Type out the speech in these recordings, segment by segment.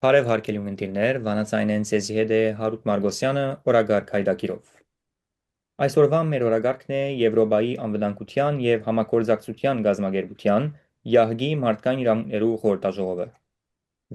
Բարև հարգելի ունկնդիրներ, վանացային են ձեզի հետ է Հարութ Մարգոսյանը օրագարկ հայդակիրով։ Այսօրվա մեր օրագարկն է Եվրոպայի անվտանգության և համագործակցության գազամագերբության ՀՀԳ մարդկային իրավունքներու խորհրդաժողովը։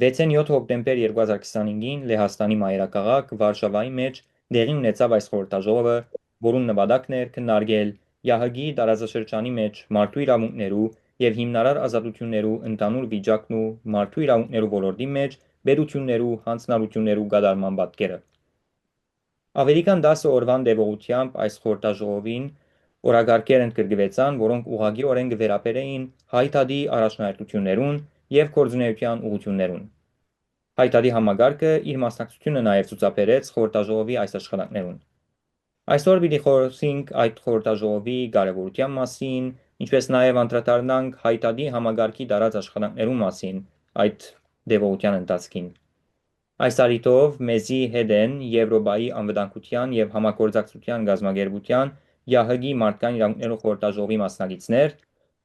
6-7 հոկտեմբեր 2025-ին Լեհաստանի մայրաքաղաք Վարշավայի մեջ դեղի ունեցավ այս խորհրդաժողովը, որուն նպատակն էր քննարկել ՀՀԳ տարածաշրջանի մեջ մարդու իրավունքներու եւ հիմնարար ազատություններու ընդհանուր վիճակն ու մարդու իրավունքներու ոլորտի մեջ պետություններու հանձնառություններու գդարման պատկերը։ Ավելի քան 10 օրվան տևողությամբ այս խորհրդաժողովին օրագարկեր ընդգրկվեցան, որոնք ուղղակիորեն կվերապերեին հայտարարի առաջնահերթություններուն եւ գործունեության ուղղություններուն։ Հայտարարի համագարկը իր մասնակցությունը նաև ցուցաբերեց խորհրդաժողովի այս աշխատանքներուն։ Այսօր պիտի խոսենք այդ խորհրդաժողովի կարևորության մասին, ինչպես նաև անդրադառնանք հայտարարի համագարկի տարած աշխատանքներու մասին այդ տևողության ընթացքին։ Այս առիթով մեզի հետ են Եվրոպայի անվտանգության և համագործակցության գազամագերբության ՀՀԳ մարդկային իրավունքներու խորհրդաժողովի մասնակիցներ,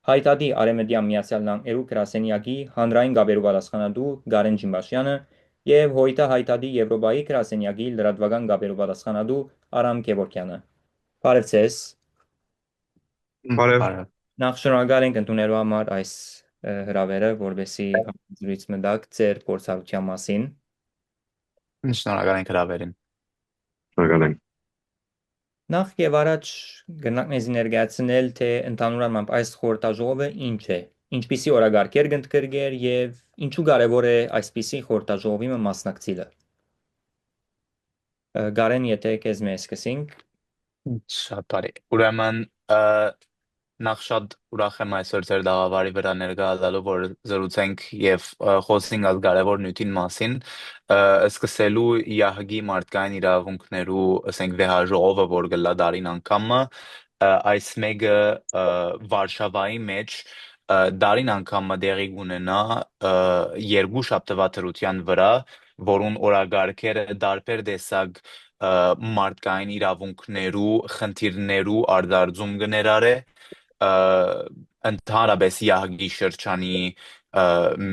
հայտարարի Արևմտյան Միացյալ Նահանգներու գրասենյակի հանրային գաբերու պատասխանատու Գարեն Ջիմբաշյանը եւ հոյիտա հայտարարի Եվրոպայի գրասենյակի լրատվական գաբերու պատասխանատու Արամ Գևորգյանը։ Բարև ձեզ։ Բարև, Բարև։ Նախ շնորհակալ ենք ընդունելու համար այս հրավերը, որովհետեւ զրույց մտակ ձեր փորձառության մասին։ Շնորհակալ ենք հրավերին։ շնորհակալ ենք։ Նախ եւ առաջ գնանք մեզ ներկայացնել, թե ընդհանուր առմամբ այս խորհրդաժողովը ինչ է, ինչպիսի օրագարկեր կընդգրկեր եւ ինչու կարեւոր է այսպիսի խորհրդաժողովի մասնակցելը։ Գարեն, եթե քեզ մեզ սկսենք։ Շատ բարի։ Ուրեմն նախ շատ ուրախ եմ այսօր ձեր դաղավարի վրա ներկայացնելու, որ զրուցենք եւ խոսենք այս կարևոր նյութին մասին։ Սկսելու ՀՀԳ մարդկային իրավունքներու, ասենք, վեհաժողովը, որ գլա դարին անգամը, այս մեկը Վարշավայի մեջ դարին անգամը դեղի ունենա երկու շաբթվա դրության վրա, որուն օրագարկերը դարբեր տեսակ մարդկային իրավունքներու խնդիրներու արձարծում կներարե ընդհանրապես ՀՀԳ շրջանի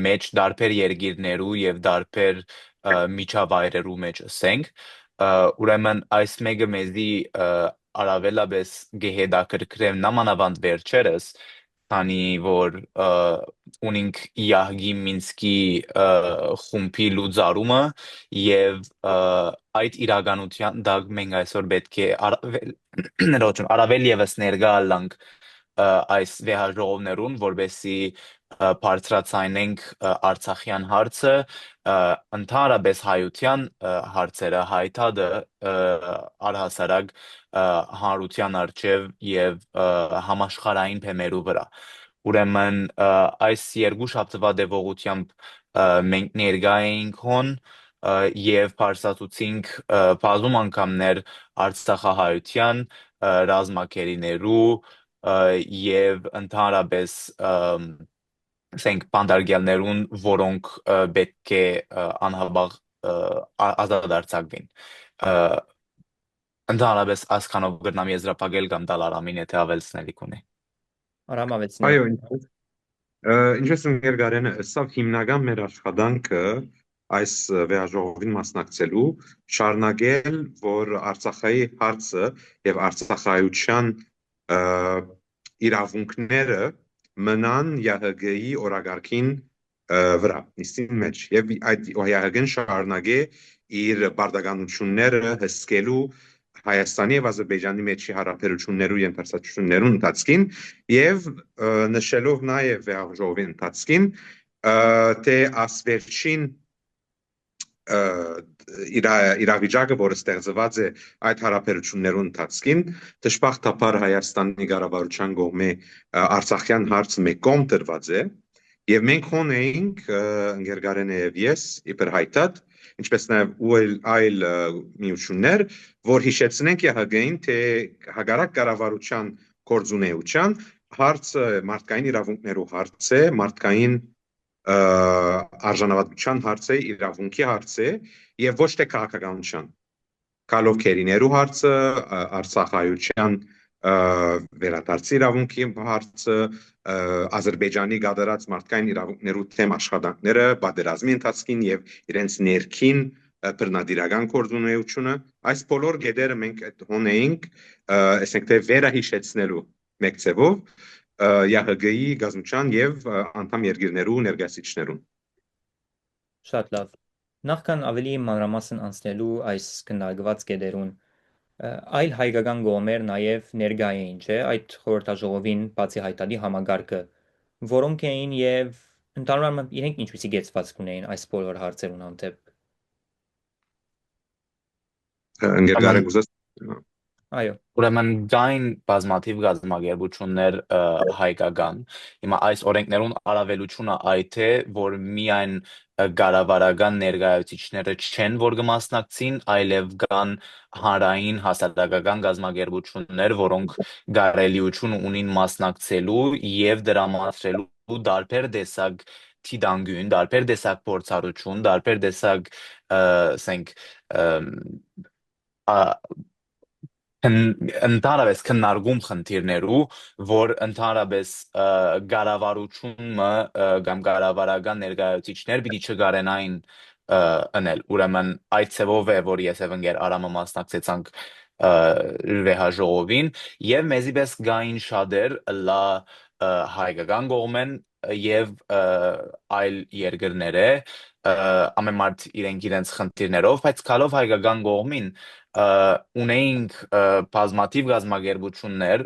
մեջ դարբեր երկիրներու եւ դարբեր միջավայրերու մեջ ասենք ուրեմն այս մեկը մեզի առավելապես գեհեդակրկրեմ նամանավանդ վերջերս քանի որ ունենք ՀՀԳ Մինսկի խումբի լուծարումը եւ այդ իրականության դակ մենք այսօր պետք է առավել եւս ներկա ալանք այս վեհաժողովներուն, որբեսի բարձրացնենք Արցախյան հարցը, ընդհանրապես հայության հարցերը հայտարարը առհասարակ հանրության արչև եւ համաշխարհային բեմերու վրա։ Ուրեմն այս երկու շաբթվա տևողությամբ մենք ներկա էինք հոն եւ բարձրացուցինք բազում անգամներ Արցախահայության ռազմակերիներու եւ ընդհանրապես ասենք բանդարգյալներուն, որոնք պետք է անհաբաղ ազատարձակվին։ Ընդհանրապես ասքանով գրնամ եզրափակել կամ տալ Արամին, եթե ավելցնելիք ունի։ Արամ ավեցնի։ Այո, ինչպես Գարենը ասավ, հիմնական մեր աշխատանքը այս վեհաժողովին մասնակցելու շարունակել, որ Արցախայի հարցը եւ Արցախայության իրավունքները մնան ՀՀԳ-ի օրագարկին վրա, նիստին մեջ եւ այդ ՀՀԳ-ն շարունակե իր բարդականությունները հսկելու Հայաստանի եւ Ադրբեջանի մեջի հարաբերություններու եւ բարձրացություններու ընթացքին եւ նշելով նաեւ վեհաժողովի ընթացքին թե ասվերջին իրավիճակը, որը ստեղծված է այդ հարաբերություններու ընթացքին, դժբախտաբար Հայաստանի կառավարության կողմէ Արցախյան հարցը մեկ կողմ դրված է եւ մենք ունեինք Գերգարենը եւ ես իբր հայտած ինչպես նաև այլ միություններ, որ հիշեցնենք ՀՀԳ-ին, թե հակառակ կառավարության գործունեության հարցը մարդկային իրավունքներու հարց է, մարդկային արժանապատվության հարց է, իրավունքի հարց է եւ ոչ թե քաղաքականության։ Կալովքերիներու հարցը, Արցախայության վերադարձի իրավունքի հարցը, Ադրբեջանի գադարած մարդկային իրավունքներու թեմ աշխատանքները պատերազմի ընթացքին եւ իրենց ներքին բռնադիրական կորձունեությունը, այս բոլոր գեդերը մենք հոնեինք, ասենք թե վերահիշեցնելու մեկ ձևով ՀՀԳ-ի գազության եւ անդամ երկրներու ներկայացիչներուն։ Շատ լավ։ Նախքան ավելի մանրամասն անցնելու այս քննարկված կետերուն, այլ հայկական կողմեր նաև ներկա էին, չէ, այդ խորհրդաժողովին բացի հայտարարի համագարկը, որոնք էին եւ ընդհանրապես իրենք ինչպիսի գեցվածք ունեին այս բոլոր հարցերուն հանդեպ։ Ընկերգարը գուզես։ Այո, Ուրեմն կային բազմաթիվ գազམ་ագերբություններ հայկական։ Հիմա այս օրենքներուն առավելությունը այդ է, որ միայն կառավարական ներկայացուցիչները չեն, որ կմասնակցին, այլև կան հանրային հասարակական գազམ་ագերբություններ, որոնք կարելիություն ունին մասնակցելու եւ դրամատրելու տարբեր տեսակ թիդանգուն, տարբեր տեսակ փորձառություն, տարբեր տեսակ, ասենք, ընդհանրապես քննարկում խնդիրներու, որ ընդհանրապես կառավարությունը կամ կառավարական ներկայացուցիչներ պիտի չգարենային ընել։ Ուրեմն այդ ցևով է, որ ես եւ ընկեր Արամը մասնակցեցանք վեհաժողովին եւ մեզի պես գային շատեր լա հայկական կողմեն եւ այլ երկրներ է ամեն մարդ իրենց խնդիրներով, բայց քալով հայկական կողմին ունեինք բազմաթիվ գազམ་ագերբություններ,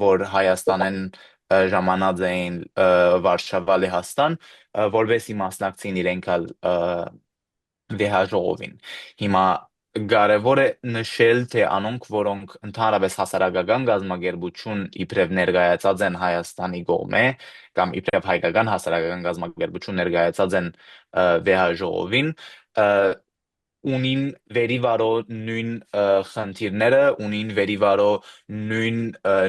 որ Հայաստանեն ժամանած էին Վարշավա Լեհաստան, որովհետեւ մասնակցին իրենք վեհաժողովին։ Հիմա կարևոր է նշել, թե անոնք, որոնք ընդհանրապես հասարակական գազམ་ագերբություն իբրև ներկայացած են Հայաստանի կողմէ, կամ իբրև հայկական հասարակական գազམ་ագերբություն ներկայացած են վեհաժողովին, ունին վերիվարո նույն խնդիրները, ունին վերիվարո նույն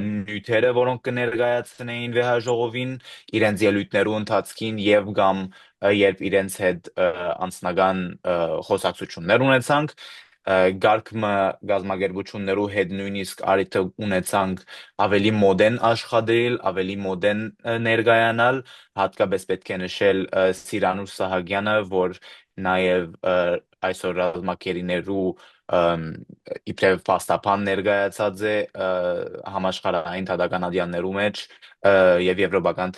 նյութերը, որոնք կներկայացնեին վեհաժողովին իրենց ելույթներու ընթացքին եւ կամ երբ իրենց հետ անձնական խոսակցություններ ունեցանք, գարկմը գազམ་ագերբություններու հետ նույնիսկ արիթը ունեցանք ավելի մոդեն աշխատել, ավելի մոդեն ներկայանալ, հատկապես պետք է նշել Սիրանուշ Սահակյանը, որ նաև այսօր ռազմակերիներու իբրև փաստաբան ներկայացած է համաշխարհային դատականադյաններու մեջ եւ եվրոպական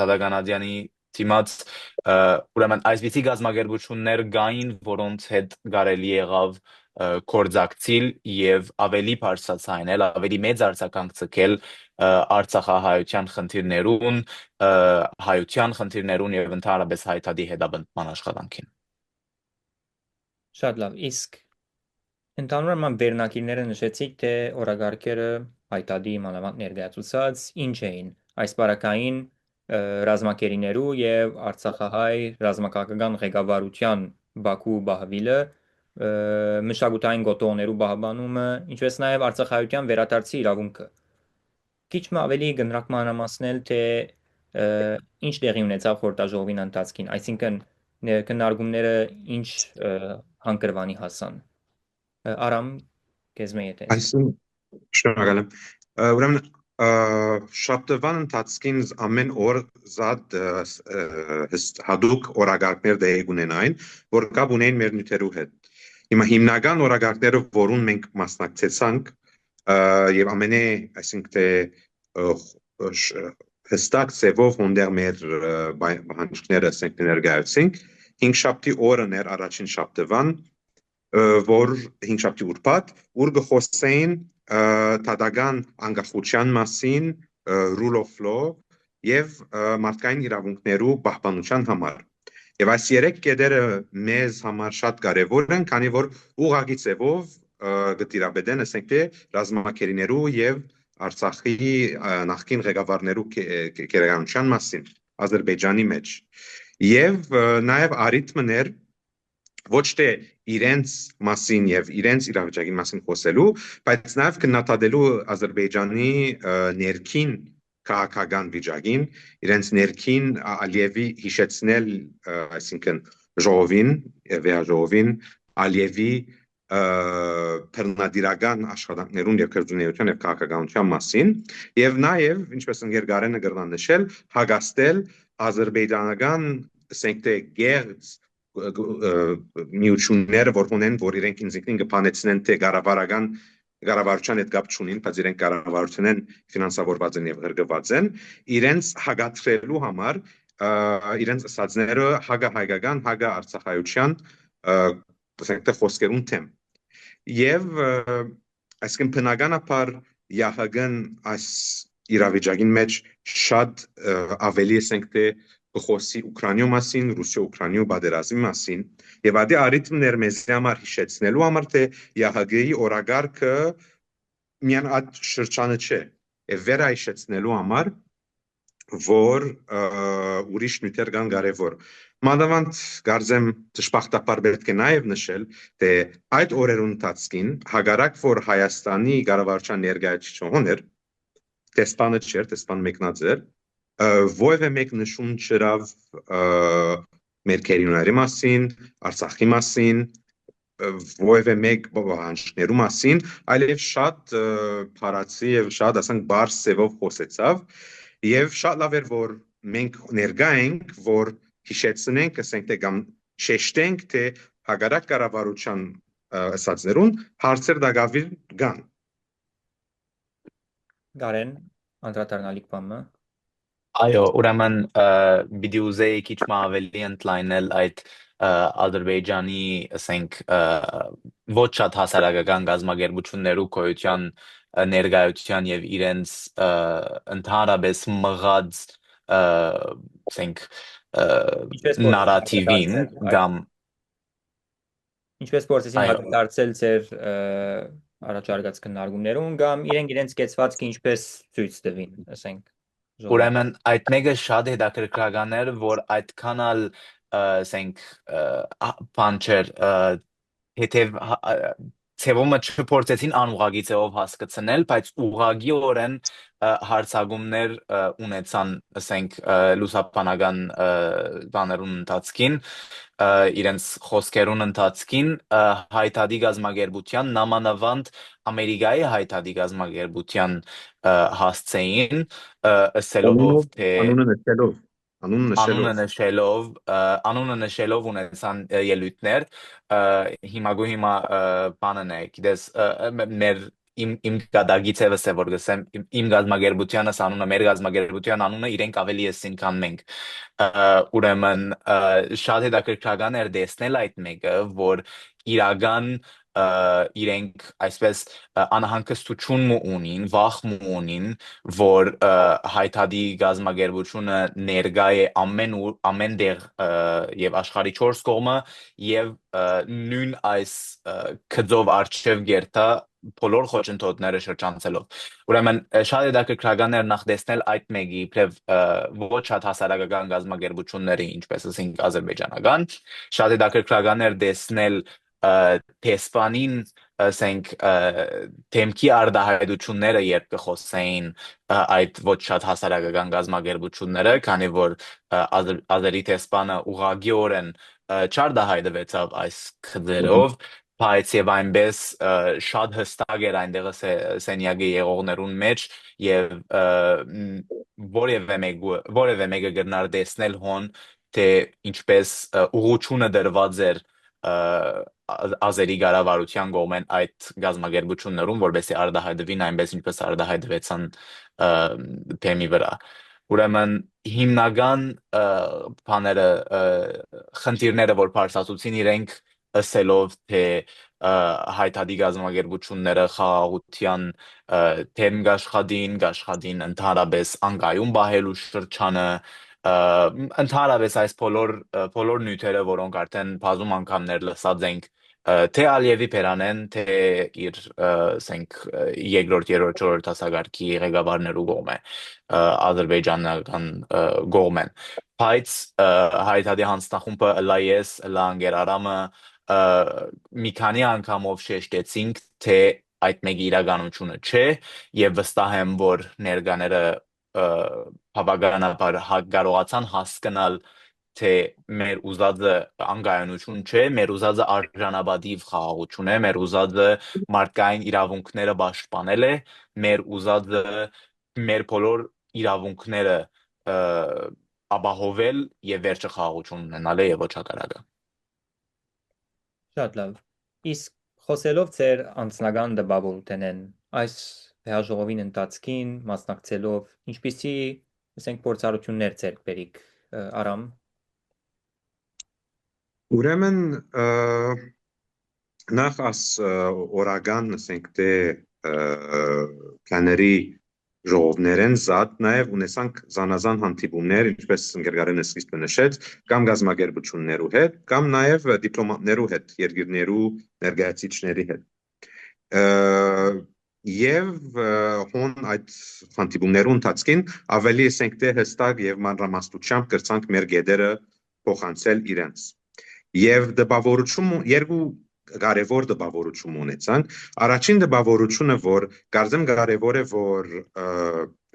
դատականադյանի դիմաց, ուրեմն այսպիսի գազམ་ագերբություններ կային, որոնց հետ կարելի եղավ կորձակցիլ եւ ավելի բարձրացնել, ավելի մեծ արձագանք ցկել Արցախահայության խնդիրներուն, հայության խնդիրներուն եւ ընդհանրապես հայտարարի հետապնդման աշխատանքին։ շատ լավ։ Իսկ ընդհանրապես վերնակիրները նշեցիք, թե օրագարկերը հայտարարի մանավանդ ներկայացուցած ինչ էին այս բարակային ռազմակերիներու եւ Արցախահայ ռազմական ղեկավարության Բաքու Բահվիլը մշակութային գոտոներու բահբանումը, ինչպես նաև Արցախահայության վերադարձի իրավունքը։ Քիչ ավելի գնրակ մանրամասնել, թե ինչ տեղի ունեցավ խորհրդաժողովին ընթացքին, այսինքն քննարկումները ինչ հանգրվանի հասան։ Արամ, քեզ մեծ է։ Շնորհակալ եմ։ Ուրեմն շաբթվան ընթացքին ամեն օր զատ հատուկ օրագարկներ դեպի ունենային, որ կապ ունեն մեր նյութերու հետ։ Հիմա հիմնական օրագարկները, որուն մենք մասնակցեցանք, եւ ամենը, այսինքն թե հստակ ծևով հոնդեր մեր բանջկները ասենք ներկայացինք, 5 շաբթի օրն էր առաջին շաբթվան, որ 5 շաբթի ուրբաթ, ուր գխոսեին տադական անկախության մասին, rule of law եւ մարդկային իրավունքներու պահպանության համար։ Եվ այս երեք կետերը մեզ համար շատ կարևոր են, քանի որ ուղղակի ծևով գտիրաբեդեն, ասենք թե ռազմակերիներու եւ Արցախի նախկին ղեկավարներու քերականության մասին Ադրբեջանի մեջ։ Եվ նաեւ արիթմներ ոչ թե իրենց մասին եւ իրենց իրավիճակի մասին խոսելու, բայց նաեւ քննադատելու Ադրբեջանի ներքին քաղաքական վիճակին, իրենց ներքին Ալիևի հիշեցնել, այսինքն ժողովին, վեհաժողովին Ալիևի բռնադիրական աշխատանքներուն եւ քրդունեության եւ քաղաքականության մասին եւ նաեւ ինչպես ընկեր Գարենը գրնան նշել հագաստել ազերբայջանական ասենք գերց միությունները որ ունեն որ իրենք ինքնին կփանեցնեն թե Գարավարության հետ կապ չունին, բայց իրենք կառավարության են ֆինանսավորված են եւ հրգված են, իրենց հագացրելու համար իրենց ասածները հագահայկական, հագարցախայության ասենք թե խոսքերուն թեմ։ Եվ այսինքն բնականաբար ՀՀԳ-ն այս իրավիճակին մեջ շատ ավելի ասենք թե խոսի Ուկրաինայու մասին, Ռուսիա-Ուկրաինայու պատերազմի մասին եւ ադի արիթմներ մեզ համար հիշեցնելու համար թե ՀՀԳ-ի օրագարկը միան այդ շրջանը չէ եւ վերահիշեցնելու համար որ ուրիշ նյութեր կան կարևոր մանավանդ կարծեմ դժբախտաբար պետք է նաեւ նշել թե այդ օրերուն ընթացքին հագարակ որ Հայաստանի կառավարության ներկայացուցիչն էր տեսփանը չէր տեսփան մեկնածեր Ոյվը մեկ նշում չրավ մեր քերիոնարի մասին, Արցախի մասին, ոյվը մեկ բանջներու մասին, այլև շատ փարացի եւ շատ ասենք բարձ սևով խոսեցավ եւ շատ լավ էր որ մենք ներկա ենք որ հիշեցնենք ասենք թե կամ շեշտենք թե հագարակ կառավարության ասածներուն հարցեր դակավիր կան Գարեն, անդրադառնալիք բանը։ Այո, ուրեմն պիտի ուզեի քիչ մը ավելի ընդլայնել այդ Ադրբեջանի, ասենք, ոչ շատ հասարակական գազագերբություններու գոյության ներկայության եւ իրենց ընդհանրապես մղած, ասենք, նարատիվին կամ Ինչպես փորձեցին Այո. հակադարձել ձեր առաջարկած քննարկումներուն կամ իրենց կեցվածքը ինչպես ցույց տվին, ասենք Ուրեմն այդ մեկը շատ հետաքրքրական էր, որ այդքան ալ, ասենք, բան չէր, հետև ցևոմը չփորձեցին անուղագի ցեով հասկացնել, բայց ուղագիորեն հարցակումներ ունեցան, ասենք, լուսաբանական բաներուն ընթացքին, իրենց խոսքերուն ընթացքին հայտարարի գազագերբության նամանավանդ Ամերիկայի հայտարարի գազագերբության հասցեին ասելով թե անունը նշելով ունեցան ելույթներ հիմա բանն է գիտես մեր իմ գադագից եւս է որ գսեմ իմ գազագերբությանը անունը մեր գազագերբության անունը իրենք ավելի էսին քան մենք ուրեմն շատ հետաքրքրական էր տեսնել այդ մեկը որ իրական իրենք այսպես անհանգստություն ունին, վախ ունին, որ հայտարարի գազագերբությունը ներկա է ամեն դեղ եւ աշխարհի 4 կողմը եւ նույն այս քծով արչեւ գերտա բոլոր խոչընդոտները շրջանցելով ուրեմն շատ հետաքրքրական էր նախ տեսնել այդ մեկի իբրև ոչ շատ հասարակական գազագերբությունների ինչպես ասենք ադրբեջանական շատ հետաքրքրական էր տեսնել տեսփանին ասենք թեմքի արդահայտությունները երբ կխոսեին այդ ոչ շատ հասարակական գազագերբությունները քանի որ ազերի տեսփանը ուղղակիորեն չարդահայտվեցավ այս քծերով բայց եւ այնպես շատ հստակ էր այնտեղը սենյակի եղողներուն մեջ եւ որևէ մեկը գնար տեսնել հոն թե ինչպես ուղղությունը դրված էր ազերի կառավարության կողմեն այդ գազագերբություններուն որովհետեւ արդահայտվին այնպես ինչպես արդահայտվեցան թեմի վրա ուրեմն հիմնական բաները խնդիրները որ բարձրացուցին իրենք ասելով թե հայտարարի գազագերբությունները խաղաղության թեմ գաշխատին ընդհանրապես անկայուն բահելու շրջանը ընդհանրապես այս բոլոր նյութերը որոնք արդեն բազում անգամներ լսած ենք թե Ալիևի Փերանեն թե իր ասենք երկրորդ չորրորդ հասակարգի ղեկավարներու կողմը ադրբեջանական կողմեն բայց հայտարարի հանձնախումբը լայես լանգերարամը մի քանի անգամով շեշտեցինք թե այդ մեկի իրականությունը չէ եւ վստահ եմ որ ներկաները բավականաբար կարողացան հասկանալ թե մեր ուզածը անկայունություն չէ, մեր ուզածը արժանապատիվ խաղաղություն է, մեր ուզածը մարդկային իրավունքները պաշտպանել է, մեր ուզածը մեր բոլոր իրավունքները ապահովել եւ վերջը խաղաղություն ունենալ է եւ ոչ հակառակը։ Շատ լավ։ Իսկ խոսելով ձեր անձնական դպավորութենեն, այս հաջողովին ընթացքին մասնակցելով, ինչպիսի, ասենք, փորձառություններ ձեռք բերիք Արամ։ Ուրեմն նախ աս օրական, ասենք, դե կաների ժողովներեն զատ նաև ունեցանք զանազան հանդիպումներ, ինչպես Գերգարենը սկիզբը նշեց, կամ գազམ་ագերբություններու հետ, կամ նաև դիպլոմատներու հետ, երկիրներու ներկայացիչների հետ։ Եվ հոն այդ հանդիպումներու ընթացքին ավելի ասենք դե հստակ եւ մանրամասնությամբ կրցանք մեր գեդերը փոխանցել իրենց։ Եվ դպավորություն երկու կարևոր դպավորություն ունեցանք։ Առաջին դպավորությունը, որ կարծեմ կարևոր է, որ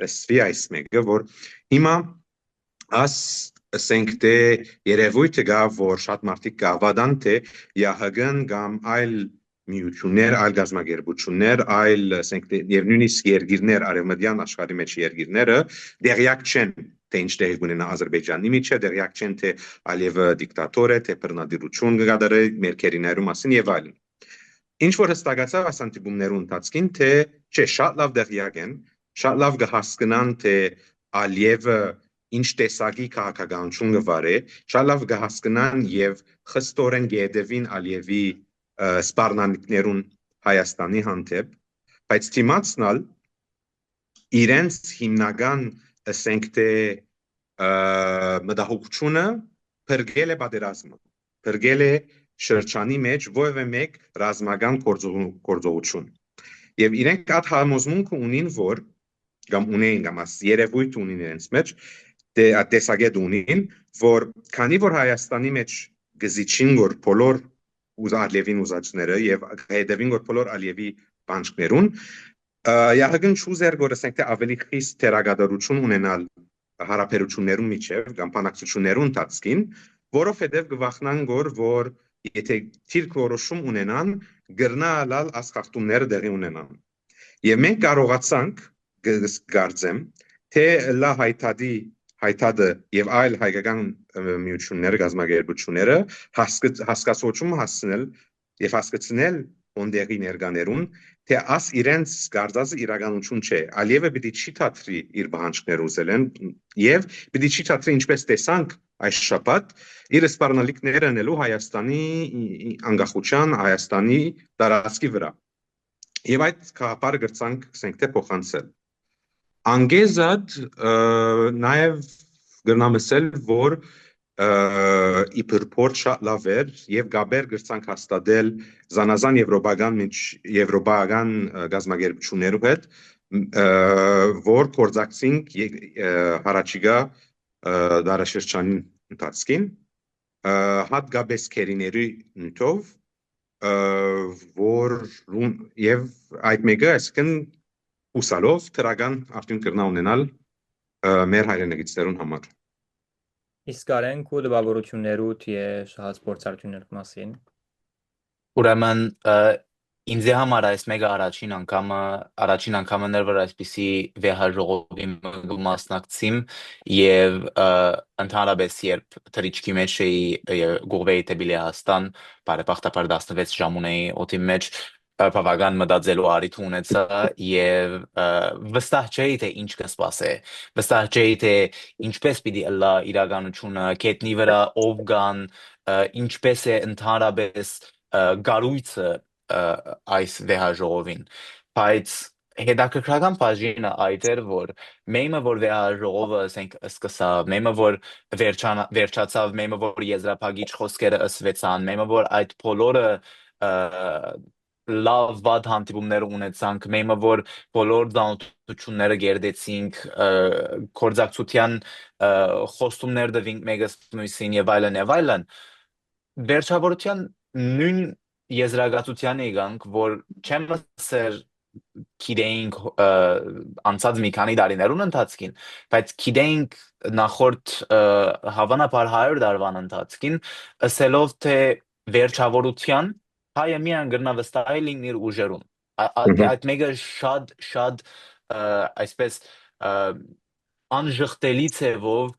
ասվի այս մեկը, որ հիմա ասենք դե երևույթը գա, որ շատ մարդիկ կավադան թե ՀՀԳ-ն կամ այլ միություններ, այլ գազམ་ագերբություններ, այլ ասենք դե եւ նույնիսկ երկիրներ, արևմտյան աշխարհի մեջ երկիրները դերյակ չեն թե ինչ տեղի ունենա Ադրբեջանի միջև, դերյակ չեն թե Ալիևը դիկտատոր է, թե բռնադիրություն կգադարի մեր քերիներու մասին եւ այլն։ Ինչ որ հստակացավ այս հանդիպումներու ընթացքին, թե չէ, շատ լավ դերյակ են, շատ լավ կհասկանան, թե Ալիևը ինչ տեսակի քաղաքականություն կվարի, շատ լավ կհասկանան եւ խստորեն կհետևին Ալիևի սպառնալիքներուն Հայաստանի հանդեպ, բայց դիմացնալ իրենց հիմնական ասենք թե մտահոգությունը փրկել է պատերազմը, փրկել է շրջանի մեջ որևէ մեկ ռազմական գործողություն։ Եվ իրենք այդ համոզմունքը ունին, որ կամ ունեն կամ երևույթ ունին իրենց մեջ, դե տեսակետ ունին, որ քանի որ Հայաստանի մեջ գզիչին որ բոլոր Ալիևին ուզածները եւ հետևին որ բոլոր Ալիևի բանջկներուն ՀՀԳ-ն չուզեր որ ասենք թե ավելի խիստ թերագադարություն ունենալ հարաբերություններում միջև կամ բանակցություններու ընթացքին, որովհետեւ կվախնան որ եթե թիրք որոշում ունենան, գրնալալ ասխախտումները դեղի ունենան։ Եվ մենք կարողացանք գարձեմ, թե լա հայտադը եւ այլ հայկական միությունները, գազམ་ագերբությունները հասկացողություն հասցնել եւ հասկացնել ոնդերի ներկաներուն, թե աս իրենց գարձածը իրականություն չէ։ Ալիևը պիտի չի թատրի իր բանջկները ուզելեն եւ պիտի չի թատրի ինչպես տեսանք այս շաբաթ իր սպառնալիքները անելու Հայաստանի անկախության, Հայաստանի տարածքի վրա։ Եվ այդ կապարը գրծանք, ասենք թե փոխանցել։ Անգեզად նաև գրնամսել, որ իբր փորձ շատ լավ էր եւ գաբեր գրծանք հաստատել զանազան եվրոպական գազམ་ագերբություններու հետ, որ կորձակցինք հարաճիգա դարաշրջանի ընթացքին, հատկապես քերիների նյութով, որ եւ այդ մեկը այսքան ուսալով թրական արդյունք կրնա ունենալ մեր հայրենիքներուն համար։ Իսկ արենք ու դպավորություններուդ եւ շահած փորձառություններ մասին։ Ուրեմն ինձ համար այս մեկը առաջին անգամն էր, որ այսպիսի վեհաժողովի մասնակցím եւ ընդհանրապես երբ թրիչքի մեջ էի գողվեի դեպի Լեհաստան, բարեբախտաբար 16 ժամ ունեի օդի մեջ բավական մտածելու առիթ ունեցա եւ վստահ չէի թե ինչ կսպասե, վստահ չէի թե ինչպես պիտի լա իրականությունը կետնի վրա ով կան, ինչպես է ընդհանրապես գարույցը այս վեհաժողովին, բայց հետաքրքրական բաժինը այդ էր, որ մեմը որ վեհաժողովը ասենք սկսավ, մեմը որ վերջացավ, մեմը որ եզրափակիչ խոսքերը ըսվեցան, մեմը որ այդ բոլորը լավ վատ հանդիպումներ ունեցանք, մեմը որ բոլոր ծանոթությունները գերդեցինք, կորձակցության խոստումներ տվինք մեկս մյուսին եւ այլն, վերջավորության նույն եզրակացության եկանք, որ չեմ ասեր գիտեինք անցած մի քանի տարիներուն ընթացքին, բայց գիտեինք նախորդ հավանաբար 100 տարվան ընթացքին, ասելով թե վերջավորության հայը միան գրնա վստահել ինքն իր ուժերուն։ Այդ մեկը շատ այսպես անժխտելի ցևով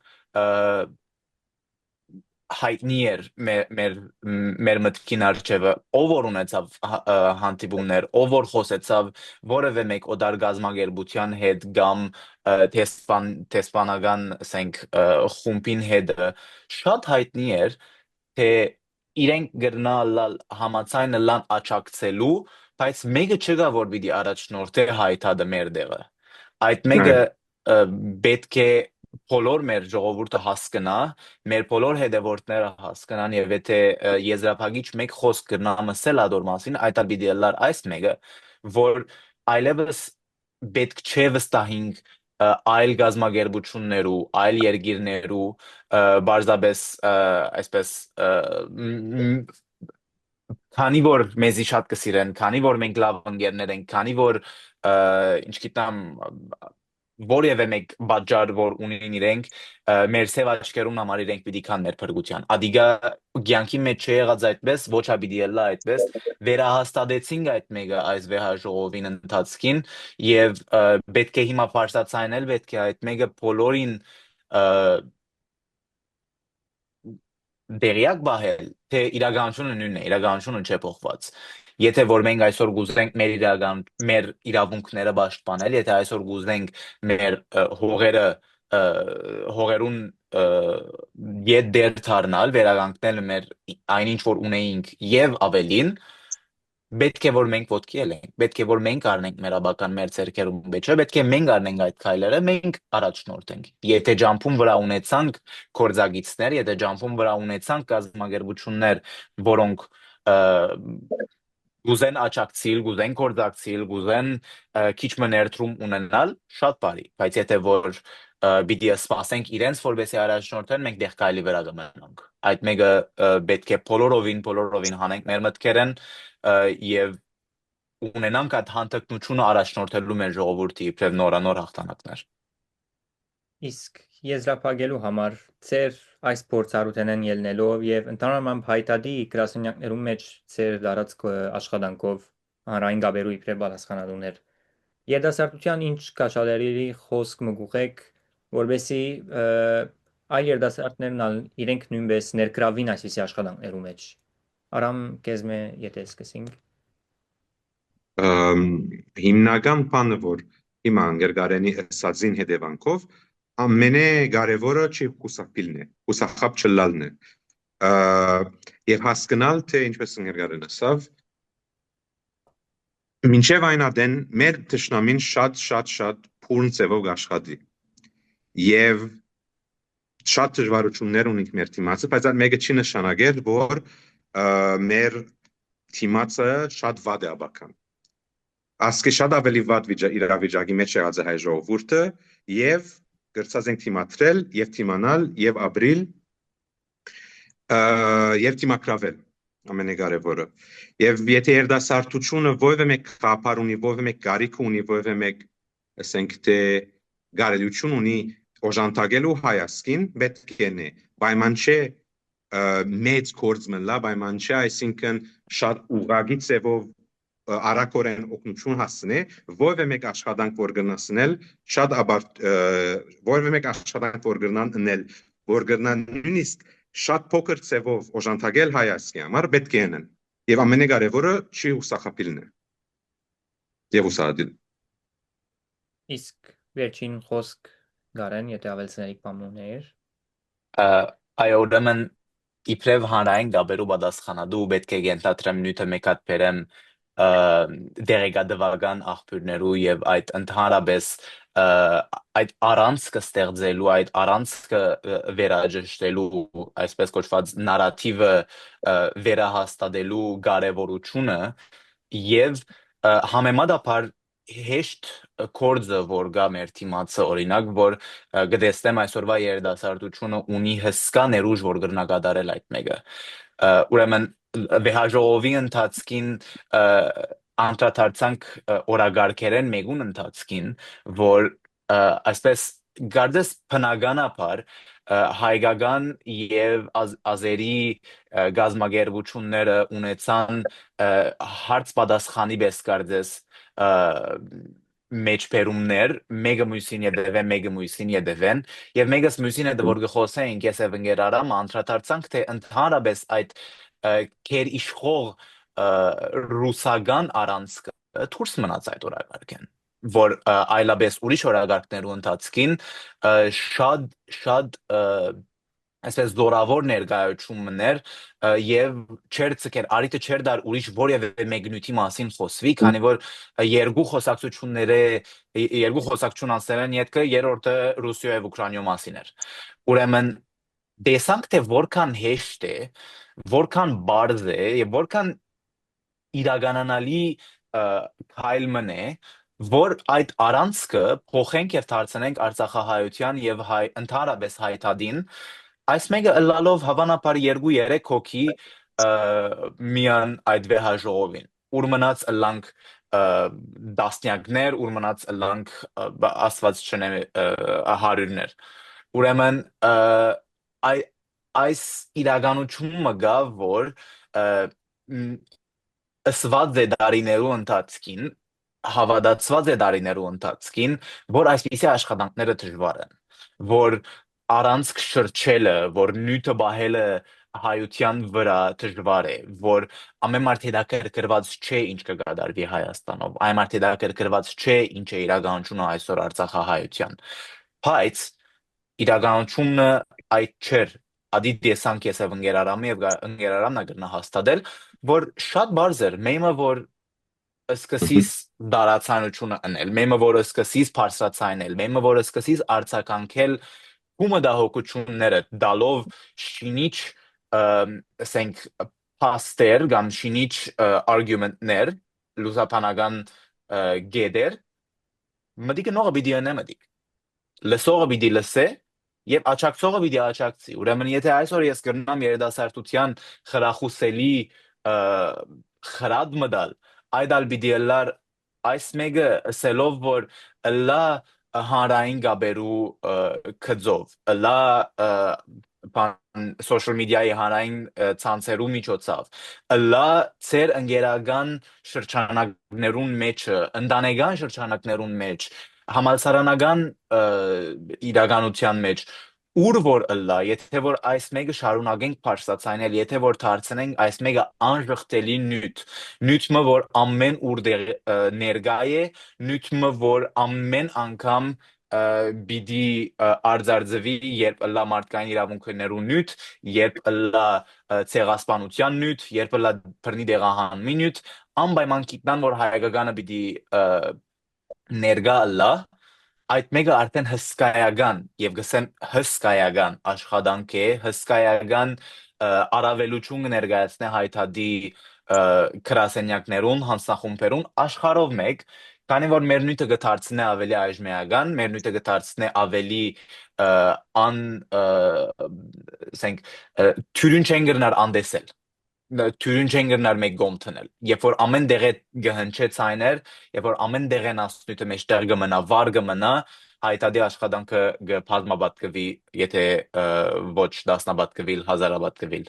հայտնի էր մեր մտքին արջևը, ով որ ունեցավ հանդիպումներ, ով որ խոսեցավ որևէ մեկ օտար գազագերբության հետ կամ տեսփանական, ասենք, խումբին հետ, շատ հայտնի էր, թե իրենք գրնալ համացայնը լան աճակցելու, բայց մեկը չկա, որ պիտի առաջնորդե հայտադը մեր դեղը։ Այդ մեկը պետք է բոլոր մեր ժողովուրդը հասկանա, մեր բոլոր հետևորդները հասկանան, եւ եթե եզրափակիչ մեկ խոսք կրնա մսել ադոր մասին, այդ պիտի լար այս մեկը, որ այլևս պետք չէ վստահենք այլ գազագերբություններու, այլ երկիրներու, բարձրապես այսպես քանի որ մեզի շատ կսիրեն, քանի որ մենք լավ ընկերներ ենք, քանի որ ինչ գիտեմ որևէ մեկ բաժար որ ունեն իրենք, մեր սև աչքերուն համար իրենք պիտի կան մեր փրկության։ Ադիգա ցանկի մեջ չեղած այդպես, ոչ ա պիտի ելա այդպես, վերահաստատեցինք այդ մեկը այս վեհաժողովին ընթացքին եւ պետք է հիմա բարձրացնել, պետք է այդ մեկը բոլորին դերյակ բահել, թե իրականությունը նույնն է, իրականությունը չէ փոխված։ Եթե որ մենք այսօր գուզենք մեր իրավունքները պաշտպանել, եթե այսօր գուզենք մեր հողերուն ետ դեր դառնալ, վերականգնել մեր այնինչ որ ունեինք եւ ավելին, պետք է որ մենք ոտքի ելենք, պետք է որ մենք առնենք մեր աբական մեր ձեռքերում մեջը, պետք է մենք առնենք այդ քայլերը, մենք առաջնորդենք։ Եթե ջամփում վրա ունեցանք կորձագիցներ, եթե ջամփում վրա ունեցանք գազագերբություններ, որոնք գուզեն աճակցիլ, գուզեն կորձակցիլ, գուզեն քիչ մներթրում ունենալ, շատ բարի, բայց եթե որ պիտի սպասենք իրենց որպեսի առաջնորդեն, մենք դեղ քայլի վրա կմնանք։ Այդ մեկը պետք է բոլորովին հանենք մեր մտքերեն եւ ունենանք այդ հանդգնությունը առաջնորդելու մեր ժողովրդի իբրև նորանոր հաղթանակներ։ Իսկ եզրափակելու համար ծեր այս փորձառութենեն ելնելով եւ ընդհանրապես հայտադի գրասենյակներում մեջ ծեր դարած աշխատանքով հանրային գաբերու իբրև պատասխանատուներ երդասարտության ինչ կաշալերի խոսք մգուղեք որբեսի այլ երդասարտներն իրենք նույնպես ներգրավին այսպիսի աշխատանքներու մեջ Արամ կեզմե եթե սկսենք հիմնական բանը որ հիմա անգերգարենի ասածին հետևանքով ամենե կարևորը չի հուսախիլն է, հուսախապ չլալն է եւ հասկանալ թե ինչպես անգերգարեն ասավ մինչեւ այն ադեն մեր տշնամին շատ փուրն ծևով աշխատի եւ շատ դժվարություններ ունենք մեր թիմացը բայց այդ մեկը չի նշանակել որ մեր թիմացը շատ վատ է աբական ասկի շատ ավելի վատ իրավիճակի մեջ եղած է հայ ժողովուրդը եւ գրծած ենք թիմատրել եւ թիմանալ եւ ապրիլ եւ թիմակրավել ամենակարևորը եւ եթե երդասարտությունը որևէ մեկ խափար ունի որևէ մեկ կարիք ունի որևէ մեկ ասենք թե գարելություն ունի օժանդակելու հայասկին պետք է նե պայման չէ մեծ կորձ մնա պայման չէ այսինքն շատ ուղղակի ծևով արակորեն օգնություն հասցնե որևէ մեկ աշխատանք որ գնացնել շատ որևէ մեկ աշխատանք որ գնան որ գնան նույնիսկ շատ փոքր ծևով օժանդակել հայասկի համար պետք է անեն եւ ամենակարևորը չի հուսախապիլն է եւ հուսադիլ իսկ վերջին խոսք գարեն եթե ավելցնելիք բամուներ այո ուրեմն իբրև հանրային գաբերու պատասխանատու պետք է ենթադրեմ նյութը մեկ հատ բերեմ դերեկատվական աղբյուրներու եւ այդ ընդհանրապես այդ առանցքը ստեղծելու այդ առանցքը վերաժշտելու այսպես կոչված նարատիվը վերահաստատելու կարեւորությունը եւ համեմատաբար հեշտ կորձը որ գա մեր թիմացը օրինակ որ գտեսնեմ այսօրվա երդասարտությունը ունի հսկա ներուժ որ գրնակատարել այդ մեկը ուրեմն վեհաժողովի ընթացքին անդրադարձանք օրագարկերեն մեկուն ընթացքին, որ այսպես գարդես բնականաբար հայկական եւ ազերի գազագերբությունները ունեցան հարց պատասխանի պես գարդես մեջբերումներ, մեկը մյուսին ետևեն, մեկը մյուսին ետևեն, եւ մեկս մյուսին հետ որ գխոսեինք ես եւ ընկերարամ անդրադարձանք թե ընդհանրապես այդ կեր իշխող ռուսական առանցքը դուրս մնաց այդ օրակարգեն, որ այլապես ուրիշ օրակարգներու ընթացքին շատ այսպես զորավոր ներկայացումներ եւ չեր ցկեր արիթը չեր դար ուրիշ որևէ մեկնույթի մասին խոսվի, քանի որ երկու խոսակցություն անցնելն յետքը երրորդը Ռուսիա եւ Ուկրաինա մասին էր։ Ուրեմն տեսանք թե որքան հեշտ է, որքան բարձ է եւ որքան իրականանալի քայլ մնե, որ այդ առանցքը փոխենք եւ դարձնենք Արցախահայության եւ ընդհանրապես հայտադին, այս մեկը ըլլալով հավանաբար 2-3 հոգի միան այդ վեհաժողովին, ուր մնաց ըլլանք դասնյակներ, ուր մնաց ըլլանք աստված չնե հարյուրներ։ Ուրեմն այս իրականությունը գա, որ ըսված է դարիներու ընթացքին, հավատացված է դարիներու ընթացքին, որ այսպիսի աշխատանքները դժվար են, որ առանցք շրջելը, որ նյութը բահելը հայության վրա դժվար է, որ ամեն մարդ հետաքրքրված չէ ինչ կգադարվի Հայաստանով, այն մարդ հետաքրքրված չէ ինչ է իրականությունը այսօր Արցախահայության, բայց իրականությունը այդ չէր, ադի տեսանք ես եւ ընկերարամը եւ ընկերարամն ագրնա հաստատել, որ շատ բարձ էր, մեմը որ սկսից դարացանությունը ընել, մեմը որ սկսից բարձրացանել, մեմը որ սկսից արձագանքել ումը դահոկությունները դալով շինիչ ասենք փաստեր կամ շինիչ արգումենտներ լուսաբանական գեդեր մտիկը նողը պիտի անե մտիկ լսողը պիտի լսե եւ աչակցողը պիտի աչակցի ուրեմն եթե այսօր ես կրնամ երիտասարդության խրախուսելի խրադ մդալ այդ ալ պիտի լար այս մեկը ասելով որ լա հանրային գաբերու քծով լա social media-ի հանրային ցանցերու միջոցով լա ծեր ընկերական շրջանակներուն մեջ ընտանեկան շրջանակներուն մեջ համալսարանական իրականության մեջ ուր որ լա եթե որ այս մեկը շարունակենք բարձրացնել եթե որ դարձնենք այս մեկը անժխտելի նյութը որ ամեն ուր ներկա է նյութը որ ամեն անգամ բիդի արձարձվի երբ լա մարդկային իրավունքներու նյութ երբ լա ցեղասպանության նյութ երբ լա բռնի դեղահանումի նյութ անպայման գիտնան որ հայկականը բիդի ներկա լա այդ մեկը արդեն հսկայական եւ գսեմ հսկայական աշխատանք է հսկայական առավելություն ներկայացնե հայտարարի գրասենյակներուն հանձնախումբերուն աշխարհով մեկ քանի որ մեր նյութը կդարձնե ավելի այժմեական մեր նյութը կդարձնե ավելի ասենք թյուրին չեն գրնար անդեսել թյուրին չեն գրնար մեկ գոմ թնել երբ որ ամեն դեղե գհնչե ցայներ երբ որ ամեն դեղեն ասնույթը մեջտեղ կմնա վար կմնա հայտարարի աշխատանքը կբազմապատկվի եթե ոչ դասնապատկվի հազարապատկվի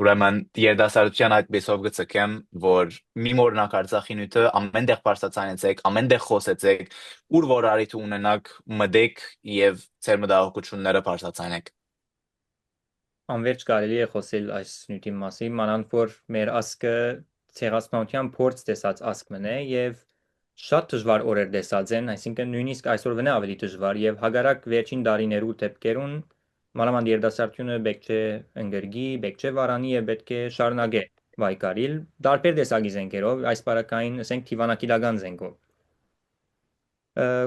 ուրեմն երիտասարդության այդ բեսով գծկեմ որ մի մորնակ Արցախի նյութը ամենտեղ բարձրացանեցեք ամենտեղ խոսեցեք ուր որ արիթ ունենաք մդեք եւ ծեր մտահոգությունները բարձրացանեք Անverջ կարելի է խոսել այս նյութի մասին, մանավանդ որ մեր ասկը ցեղասպանության փորձ տեսած ասկ մնե եւ շատ դժվար օրեր տեսած են, այսինքն նույնիսկ այսօրվա ավելի դժվար եւ հագարակ վերջին դարիներու դեպքերուն մանավանդ երիտասարդությունը պետք չէ ընկերգի, պետք չէ վարանի եւ պետք է շարունակե վայկարիլ տարբեր տեսակի զենքերով, այս բարակային ասենք թիվանակիլական զենքով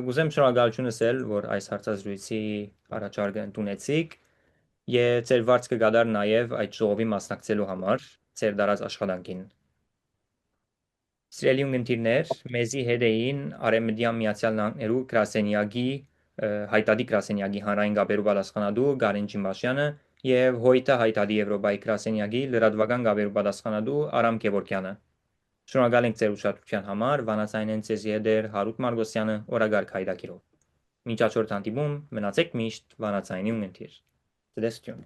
Գուզեմ շնորհակալություն ասել, որ այս հարցազրույցի առաջարկը ընդունեցիք Եվ ձեր վարձ կգադար նաև այդ ժողովի մասնակցելու համար, ձեր դարած աշխատանքին։ Սիրելի ունգընտիրներ, մեզի հետ էին Արևմտյան Միացյալ Նահանգներու գրասենյակի հայտարարի գրասենյակի հանրային գաբերու պատասխանատու Գարեն Ջիմբաշյանը եւ Հոյտա հայտարարի Եվրոպայի գրասենյակի լրատվական գաբերու պատասխանատու Արամ Գևորգյանը։ Շնորհակալ ենք ձեր ուշադրության համար, վանացայինեն ցեզի հետ էր Հարութ Մարգոսյանը, օրագարք հայդակիրով։ Մինչ հաջորդ հանդիպում, մնացեք միշտ վանացայինի ունենթիր։ Ցտեսություն։